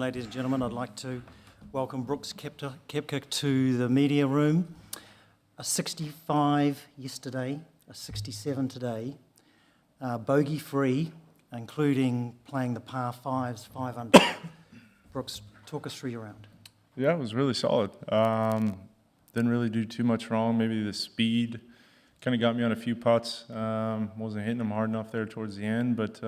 ladies and gentlemen. I'd like to welcome Brooks Koepka to the media room. A 65 yesterday, a 67 today, bogey-free, including playing the par fives, 5 under. Brooks, talk us through your round. Yeah, it was really solid. Didn't really do too much wrong. Maybe the speed kind of got me on a few putts. Wasn't hitting them hard enough there towards the end, but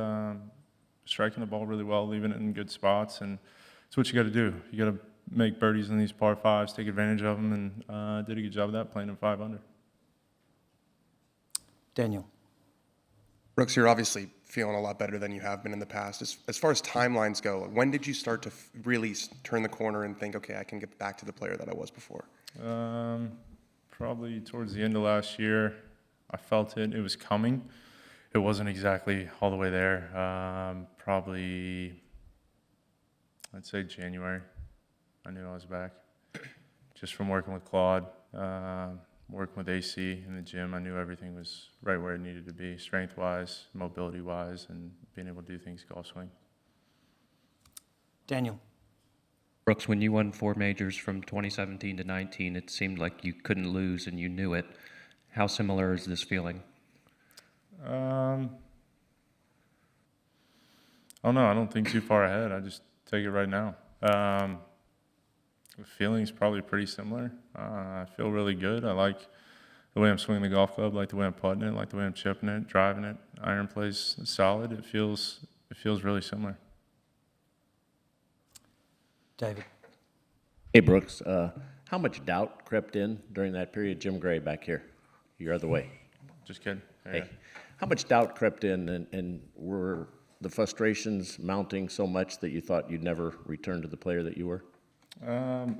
striking the ball really well, leaving it in good spots, and it's what you got to do. You got to make birdies in these par fives, take advantage of them, and did a good job of that, playing in 5 under. Daniel. Brooks, you're obviously feeling a lot better than you have been in the past. As far as timelines go, when did you start to really turn the corner and think, okay, I can get back to the player that I was before? Probably towards the end of last year. I felt it. It was coming. It wasn't exactly all the way there. Probably, I'd say January. I knew I was back. Just from working with Claude, working with AC in the gym, I knew everything was right where it needed to be, strength-wise, mobility-wise, and being able to do things golf swing. Daniel. Brooks, when you won 4 majors from 2017 to 19, it seemed like you couldn't lose and you knew it. How similar is this feeling? I don't know. I don't think too far ahead. I just take it right now. The feeling's probably pretty similar. I feel really good. I like the way I'm swinging the golf club, like the way I'm putting it, like the way I'm chipping it, driving it. Iron plays solid. It feels really similar. David. Hey, Brooks. How much doubt crept in during that period? Jim Gray back here, your other way. Just kidding. Hey, how much doubt crept in, and were the frustrations mounting so much that you thought you'd never return to the player that you were? The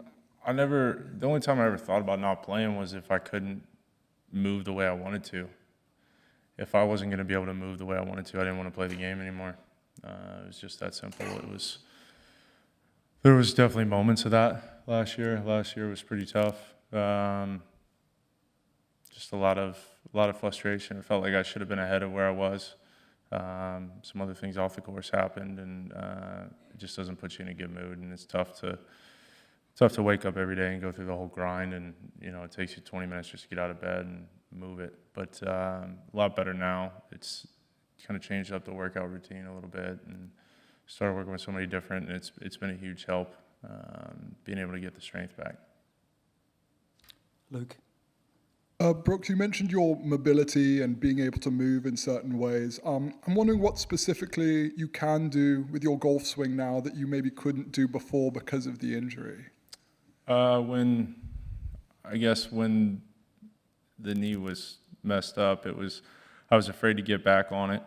only time I ever thought about not playing was if I couldn't move the way I wanted to. If I wasn't going to be able to move the way I wanted to, I didn't want to play the game anymore. It was just that simple. There was definitely moments of that last year. Last year was pretty tough. Just a lot of frustration. I felt like I should have been ahead of where I was. Some other things off the course happened, and it just doesn't put you in a good mood. And it's tough to wake up every day and go through the whole grind. And it takes you 20 minutes just to get out of bed and move it. But a lot better now. It's kind of changed up the workout routine a little bit, and started working with somebody different. And it's been a huge help being able to get the strength back. Luke. Brooks, you mentioned your mobility and being able to move in certain ways. I'm wondering what specifically you can do with your golf swing now that you maybe couldn't do before because of the injury. When the knee was messed up, I was afraid to get back on it,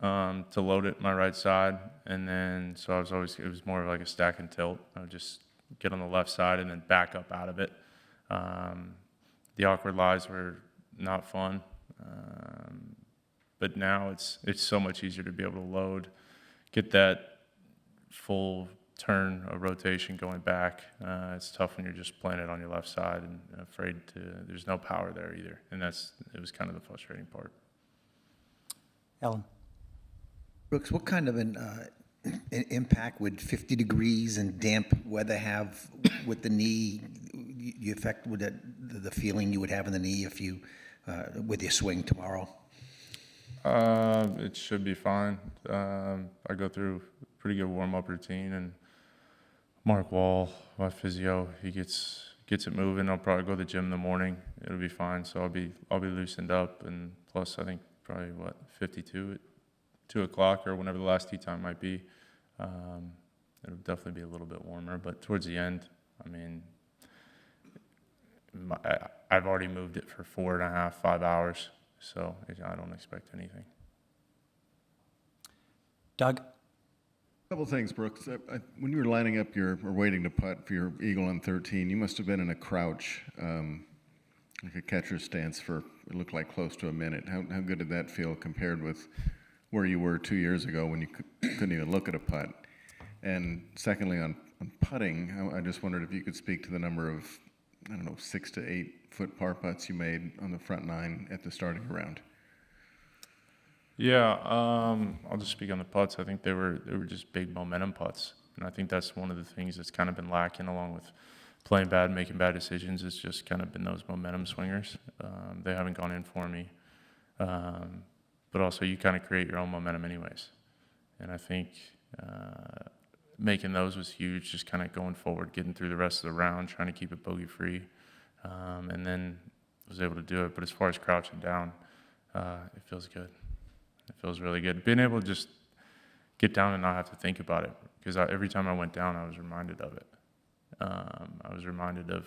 to load it my right side, and then so it was more of like a stack and tilt. I would just get on the left side and then back up out of it. The awkward lies were not fun, but now it's so much easier to be able to load, get that full turn of rotation going back. It's tough when you're just playing it on your left side and there's no power there either, and it was kind of the frustrating part. Alan. Brooks, what kind of an impact would 50 degrees and damp weather have with the knee? You affect with the feeling you would have in the knee if you with your swing tomorrow? It should be fine. I go through a pretty good warm-up routine, and Mark Wall, my physio, he gets it moving. I'll probably go to the gym in the morning. It'll be fine. So I'll be loosened up, and plus I think probably 52 at 2 o'clock or whenever the last tee time might be. It'll definitely be a little bit warmer, but towards the end, I mean, I've already moved it for 4.5, 5 hours, so I don't expect anything. Doug? A couple things, Brooks. When you were lining up or waiting to putt for your eagle on 13, you must have been in a crouch, like a catcher's stance for, it looked like close to a minute. How good did that feel compared with where you were 2 years ago when you couldn't even look at a putt? And secondly, on putting, I just wondered if you could speak to the number of, 6 to 8 foot par putts you made on the front nine at the starting round. Yeah, I'll just speak on the putts. I think they were just big momentum putts. And I think that's one of the things that's kind of been lacking, along with playing bad, making bad decisions. It's just kind of been those momentum swingers. They haven't gone in for me. But also, you kind of create your own momentum anyways. And I think making those was huge, just kind of going forward, getting through the rest of the round, trying to keep it bogey-free, and then was able to do it. But as far as crouching down, it feels good. It feels really good. Being able to just get down and not have to think about it, because every time I went down, I was reminded of it. I was reminded of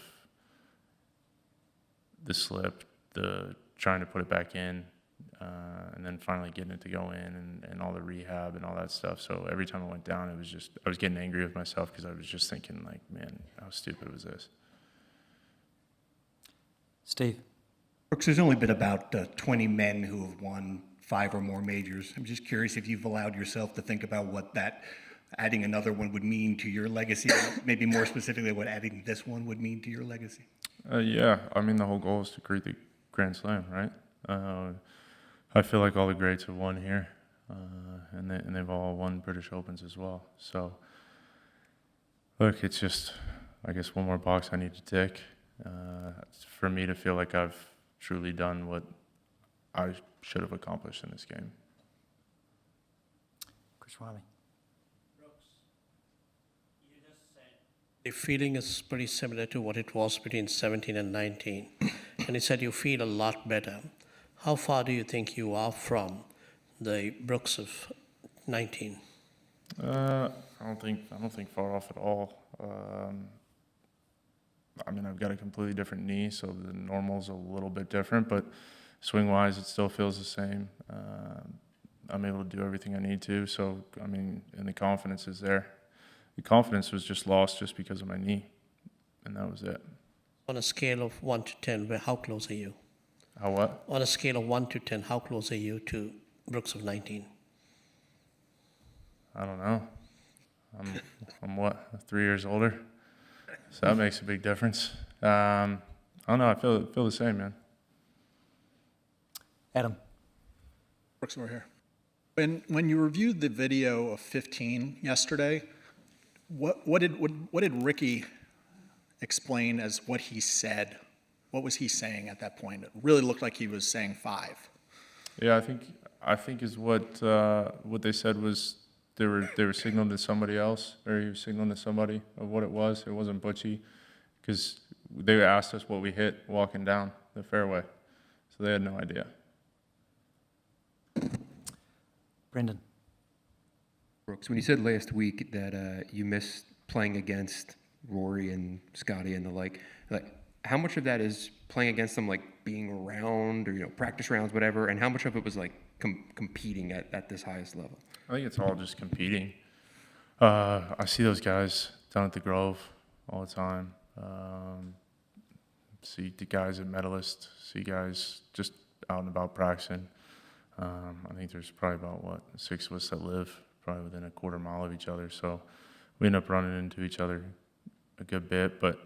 the slip, the trying to put it back in, and then finally getting it to go in, and all the rehab and all that stuff. So every time I went down, it was just, I was getting angry with myself because I was just thinking, like, man, how stupid was this? Steve? Brooks, there's only been about 20 men who have won 5 or more majors. I'm just curious if you've allowed yourself to think about what that adding another one would mean to your legacy, maybe more specifically what adding this one would mean to your legacy. Yeah, I mean, the whole goal is to create the Grand Slam, right? I feel like all the greats have won here, and they've all won British Opens as well. So, look, it's just, I guess, one more box I need to tick for me to feel like I've truly done what I should have accomplished in this game. Chris Riley? The feeling is pretty similar to what it was between 17 and 19. And you said you feel a lot better. How far do you think you are from the Brooks of 19? I don't think far off at all. I mean, I've got a completely different knee, so the normal's a little bit different, but swing-wise, it still feels the same. I'm able to do everything I need to, so, I mean, and the confidence is there. The confidence was just lost just because of my knee, and that was it. On a scale of 1 to 10, how close are you? How what? On a scale of 1 to 10, how close are you to Brooks of 19? I don't know. I'm what, 3 years older? So that makes a big difference. I don't know, I feel the same, man. Adam? Brooks, over here. When you reviewed the video of 15 yesterday, what did Ricky explain as what he said? What was he saying at that point? It really looked like he was saying 5. Yeah, I think is what they said was they were signaling to somebody else, or he was signaling to somebody of what it was. It wasn't Butchie, because they asked us what we hit walking down the fairway, so they had no idea. Brendan? Brooks, when you said last week that you missed playing against Rory and Scotty and the like, how much of that is playing against them, like being around, or practice rounds, whatever, and how much of it was like competing at this highest level? I think it's all just competing. I see those guys down at the Grove all the time. See the guys at Medalist, see guys just out and about practicing. I think there's probably about, 6 of us that live probably within a quarter mile of each other. So we end up running into each other a good bit, but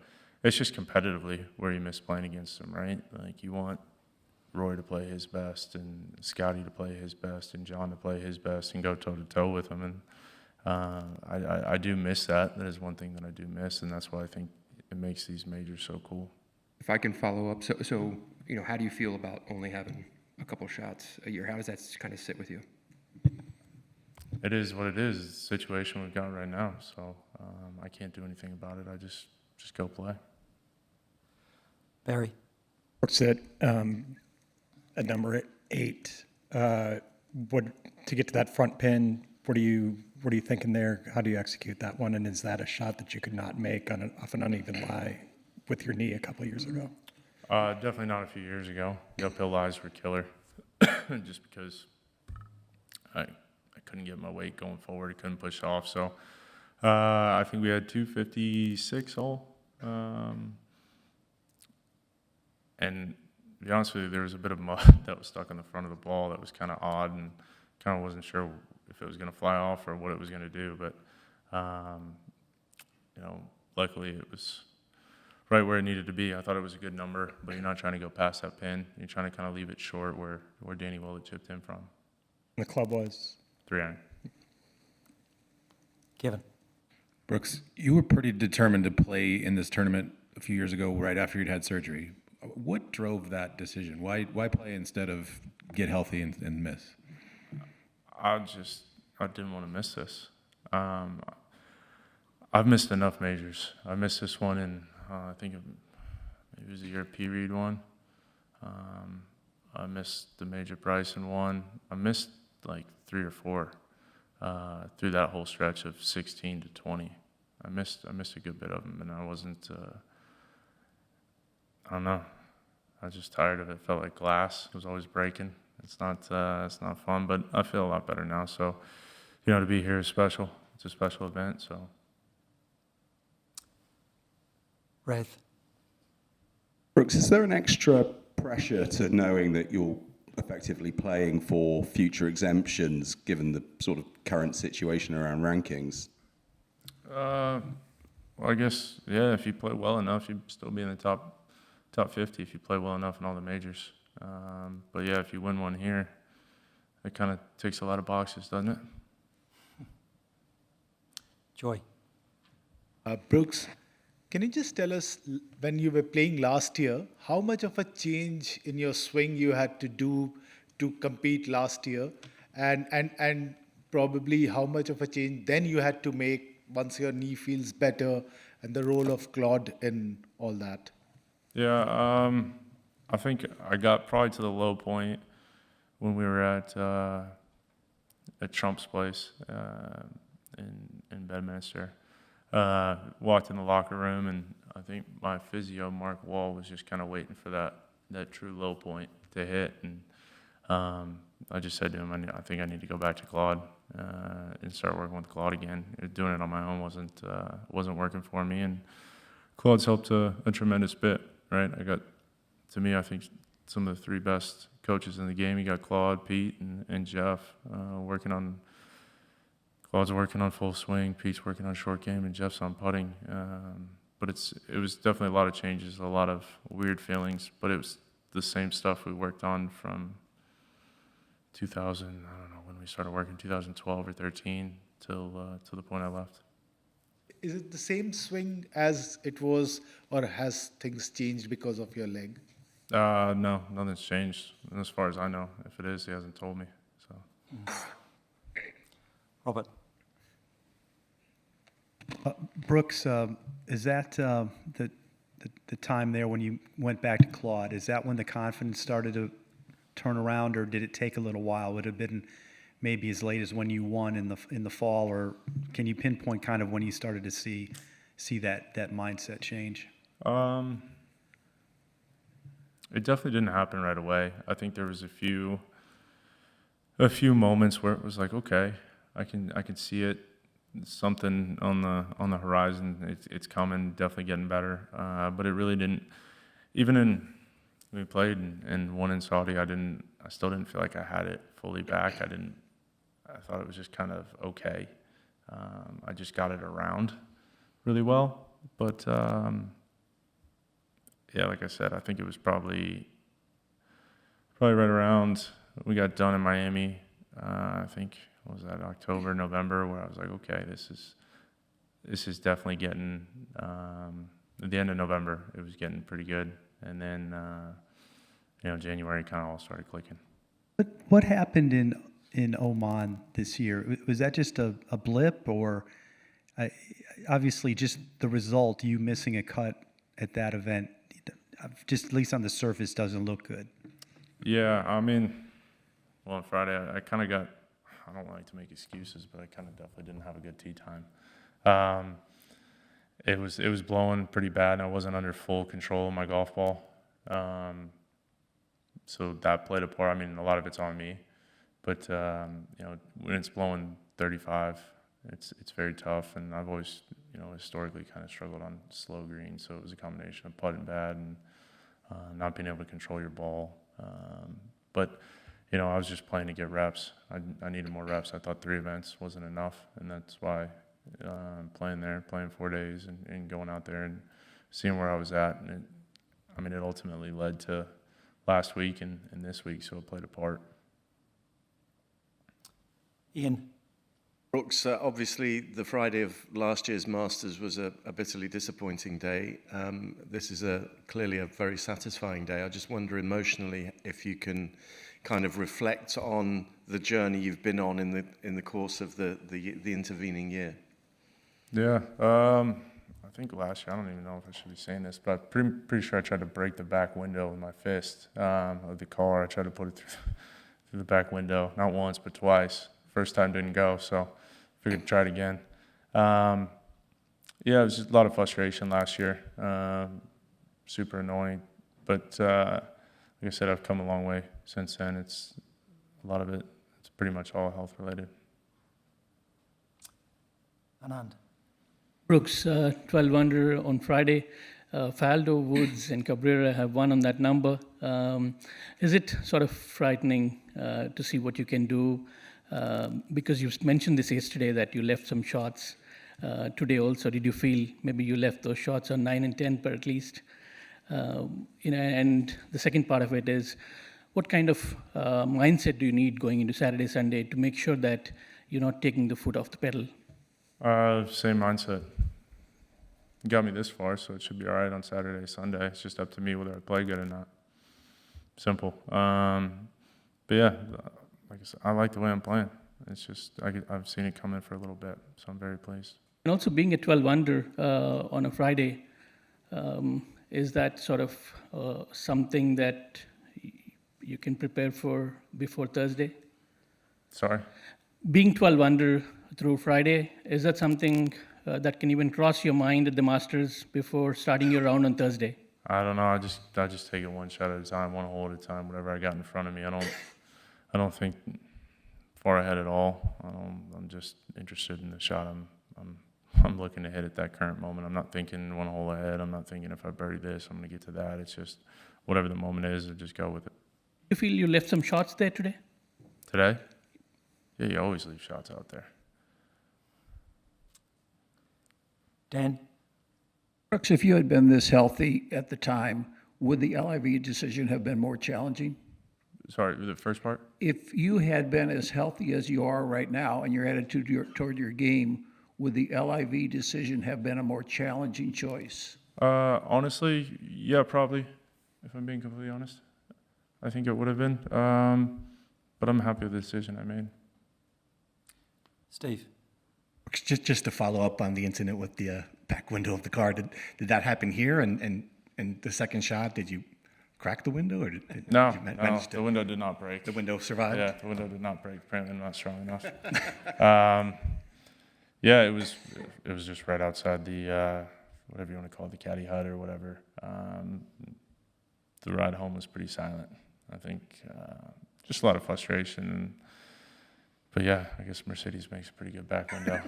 it's just competitively where you miss playing against them, right? Like, you want Roy to play his best, and Scotty to play his best, and John to play his best, and go toe-to-toe with him. And I do miss that. That is one thing that I do miss, and that's why I think it makes these majors so cool. If I can follow up, so how do you feel about only having a couple shots a year? How does that kind of sit with you? It is what it is. It's the situation we've got right now, so I can't do anything about it. I just go play. Barry? Brooks, at number 8, to get to that front pin, what are you thinking there? How do you execute that one? And is that a shot that you could not make off an uneven lie with your knee a couple of years ago? Definitely not a few years ago. The uphill lies were killer, just because I couldn't get my weight going forward. I couldn't push off. So I think we had 256 all. And to be honest with you, there was a bit of mud that was stuck on the front of the ball that was kind of odd, and kind of wasn't sure if it was going to fly off or what it was going to do. But, luckily it was right where it needed to be. I thought it was a good number, but you're not trying to go past that pin. You're trying to kind of leave it short where Danny Willett chipped in from. The club was? 3 iron. Kevin? Brooks, you were pretty determined to play in this tournament a few years ago, right after you'd had surgery. What drove that decision? Why play instead of get healthy and miss? I didn't want to miss this. I've missed enough majors. I missed this one in, I think it was the year P. Reed won. I missed the major Bryson won. I missed like 3 or 4 through that whole stretch of 16 to 20. I missed a good bit of them, and I wasn't. I don't know. I was just tired of it. It felt like glass. It was always breaking. It's not fun, but I feel a lot better now. So, to be here is special. It's a special event. So. Rath. Brooks, is there an extra pressure to knowing that you're effectively playing for future exemptions, given the sort of current situation around rankings? Well, I guess, yeah, if you play well enough, you'd still be in the top 50 if you play well enough in all the majors. But yeah, if you win one here, it kind of ticks a lot of boxes, doesn't it? Joy. Brooks, can you just tell us, when you were playing last year, how much of a change in your swing you had to do to compete last year, and probably how much of a change then you had to make once your knee feels better, and the role of Claude in all that? Yeah, I think I got probably to the low point when we were at Trump's place in Bedminster. Walked in the locker room, and I think my physio, Mark Wall, was just kind of waiting for that true low point to hit. And I just said to him, I think I need to go back to Claude and start working with Claude again. Doing it on my own wasn't working for me, and Claude's helped a tremendous bit, right? To me, I think some of the 3 best coaches in the game. You got Claude, Pete, and Jeff working on. Claude's working on full swing, Pete's working on short game, and Jeff's on putting. But it was definitely a lot of changes, a lot of weird feelings, but it was the same stuff we worked on from 2000, I don't know, when we started working, 2012 or 13, till the point I left. Is it the same swing as it was, or has things changed because of your leg? No, nothing's changed, as far as I know. If it is, he hasn't told me. So. Robert. Brooks, is that the time there when you went back to Claude? Is that when the confidence started to turn around, or did it take a little while? Would it have been maybe as late as when you won in the fall, or can you pinpoint kind of when you started to see that mindset change? It definitely didn't happen right away. I think there was a few moments where it was like, okay, I can see it. Something on the horizon. It's coming, definitely getting better. But it really didn't. Even when we played and won in Saudi, I still didn't feel like I had it fully back. I thought it was just kind of okay. I just got it around really well. But yeah, like I said, I think it was probably right around we got done in Miami. I think. What was that, October, November, where I was like, okay, this is definitely getting, at the end of November, it was getting pretty good. And then, January kind of all started clicking. What happened in Oman this year? Was that just a blip, or obviously just the result, you missing a cut at that event, just at least on the surface doesn't look good? Yeah, Well, on Friday, I kind of got, I don't like to make excuses, but I kind of definitely didn't have a good tee time. It was blowing pretty bad, and I wasn't under full control of my golf ball. So that played a part. A lot of it's on me, but when it's blowing 35, it's very tough. And I've always, historically kind of struggled on slow greens. So it was a combination of putting bad and not being able to control your ball. But I was just playing to get reps. I needed more reps. I thought 3 events wasn't enough, and that's why playing 4 days and going out there and seeing where I was at. And it ultimately led to last week and this week, so it played a part. Ian. Brooks, obviously the Friday of last year's Masters was a bitterly disappointing day. This is clearly a very satisfying day. I just wonder emotionally if you can kind of reflect on the journey you've been on in the course of the intervening year. Yeah, I think last year, I don't even know if I should be saying this, but pretty sure I tried to break the back window with my fist of the car. I tried to put it through the back window, not once, but twice. First time didn't go, so figured to try it again. Yeah, it was just a lot of frustration last year. Super annoying, but like I said, I've come a long way since then. It's a lot of it. It's pretty much all health related. Anand. Brooks, 12 under on Friday. Faldo, Woods, and Cabrera have won on that number. Is it sort of frightening to see what you can do? Because you mentioned this yesterday that you left some shots today also. Did you feel maybe you left those shots on 9 and 10 per at least? And the second part of it is, what kind of mindset do you need going into Saturday, Sunday to make sure that you're not taking the foot off the pedal? Same mindset. You got me this far, so it should be all right on Saturday, Sunday. It's just up to me whether I play good or not. Simple. But yeah, like I said, I like the way I'm playing. It's just I've seen it come in for a little bit, so I'm very pleased. And also being at 12 under on a Friday, is that sort of something that you can prepare for before Thursday? Sorry? Being 12 under through Friday, is that something that can even cross your mind at the Masters before starting your round on Thursday? I don't know. I just take it one shot at a time, one hole at a time, whatever I got in front of me. I don't think far ahead at all. I'm just interested in the shot I'm looking to hit at that current moment. I'm not thinking one hole ahead. I'm not thinking if I birdie this, I'm going to get to that. It's just whatever the moment is, I just go with it. You feel you left some shots there today? Today? Yeah, you always leave shots out there. Dan? Brooks, if you had been this healthy at the time, would the LIV decision have been more challenging? Sorry, the first part? If you had been as healthy as you are right now and your attitude toward your game, would the LIV decision have been a more challenging choice? Honestly, yeah, probably, if I'm being completely honest. I think it would have been, but I'm happy with the decision I made. Steve? Just to follow up on the incident with the back window of the car, did that happen here? And the second shot, did you crack the window, or No, the window did not break. The window survived? Yeah, the window did not break. Apparently I'm not strong enough. Yeah, it was just right outside the, whatever you want to call it, the caddy hut or whatever. The ride home was pretty silent. I think just a lot of frustration. But yeah, I guess Mercedes makes a pretty good back window.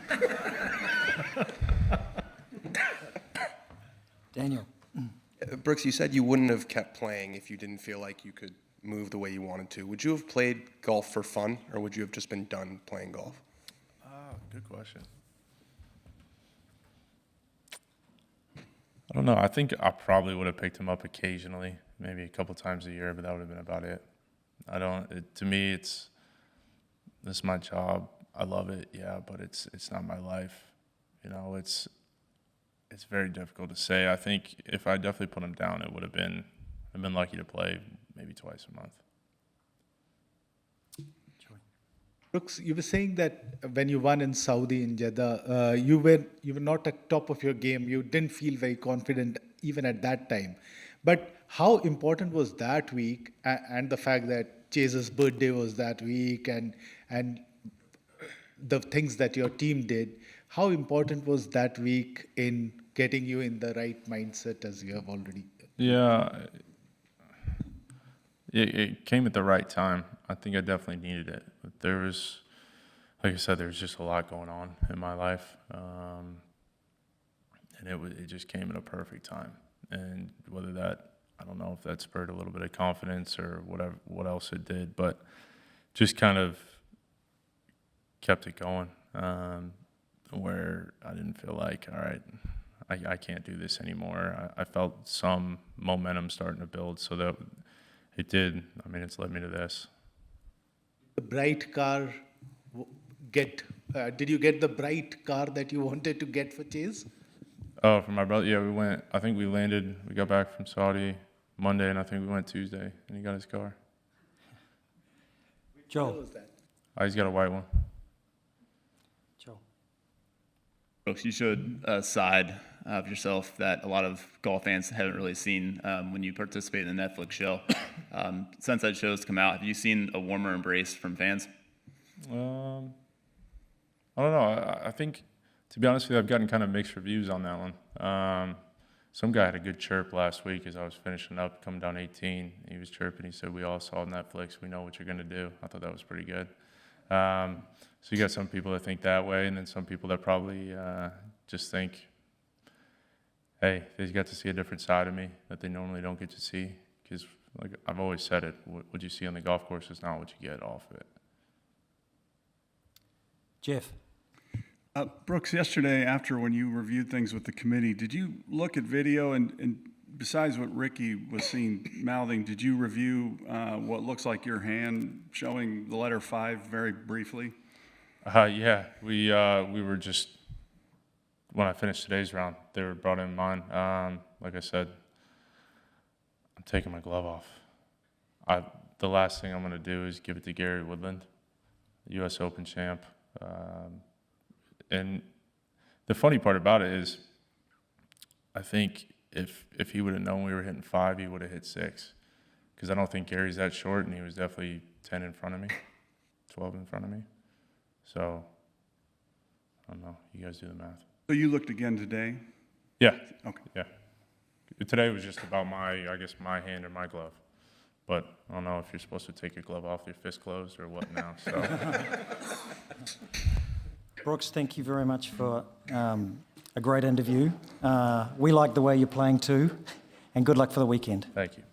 Daniel? Brooks, you said you wouldn't have kept playing if you didn't feel like you could move the way you wanted to. Would you have played golf for fun, or would you have just been done playing golf? Good question. I don't know. I think I probably would have picked him up occasionally, maybe a couple times a year, but that would have been about it. To me, this is my job. I love it, yeah, but it's not my life. You know, it's very difficult to say. I think if I definitely put him down, it would have been, I've been lucky to play maybe twice a month. Brooks, you were saying that when you won in Saudi, in Jeddah, you were not at top of your game. You didn't feel very confident even at that time. But how important was that week, and the fact that Chase's birthday was that week, and the things that your team did? How important was that week in getting you in the right mindset, as you have already? Yeah, it came at the right time. I think I definitely needed it. But there was, like I said, there was just a lot going on in my life, and it just came at a perfect time. And whether that, I don't know if that spurred a little bit of confidence or whatever, what else it did, but just kind of kept it going. Where I didn't feel like, all right, I can't do this anymore. I felt some momentum starting to build, so that it did. I mean, it's led me to this. The bright car get Did you get the bright car that you wanted to get for Chase? Oh, for my brother, yeah, we went. I think we got back from Saudi Monday, and I think we went Tuesday, and he got his car. Joel. was that? He's got a white one. Joel. Brooks, you showed a side of yourself that a lot of golf fans haven't really seen when you participate in the Netflix show. Since that show's come out, have you seen a warmer embrace from fans? I don't know. I think, to be honest with you, I've gotten kind of mixed reviews on that one. Some guy had a good chirp last week as I was finishing up, coming down 18. He was chirping. He said, "We all saw Netflix. We know what you're going to do." I thought that was pretty good. So you got some people that think that way, and then some people that probably just think, hey, they got to see a different side of me that they normally don't get to see. Because, like I've always said it, what you see on the golf course is not what you get off it. Jeff. Brooks, yesterday, after when you reviewed things with the committee, did you look at video and besides what Ricky was mouthing, did you review what looks like your hand showing the letter 5 very briefly? Yeah, we were just, when I finished today's round, they were brought in mine. Like I said, I'm taking my glove off. The last thing I'm going to do is give it to Gary Woodland, U.S. Open champ. And the funny part about it is, I think if he would have known we were hitting 5, he would have hit 6. Because I don't think Gary's that short, and he was definitely 10 in front of me, 12 in front of me. So, I don't know. You guys do the math. So you looked again today? Yeah. Okay. Yeah. Today was just about my hand or my glove. But I don't know if you're supposed to take your glove off with your fist closed or what now. So. Brooks, thank you very much for a great interview. We like the way you're playing too, and good luck for the weekend. Thank you.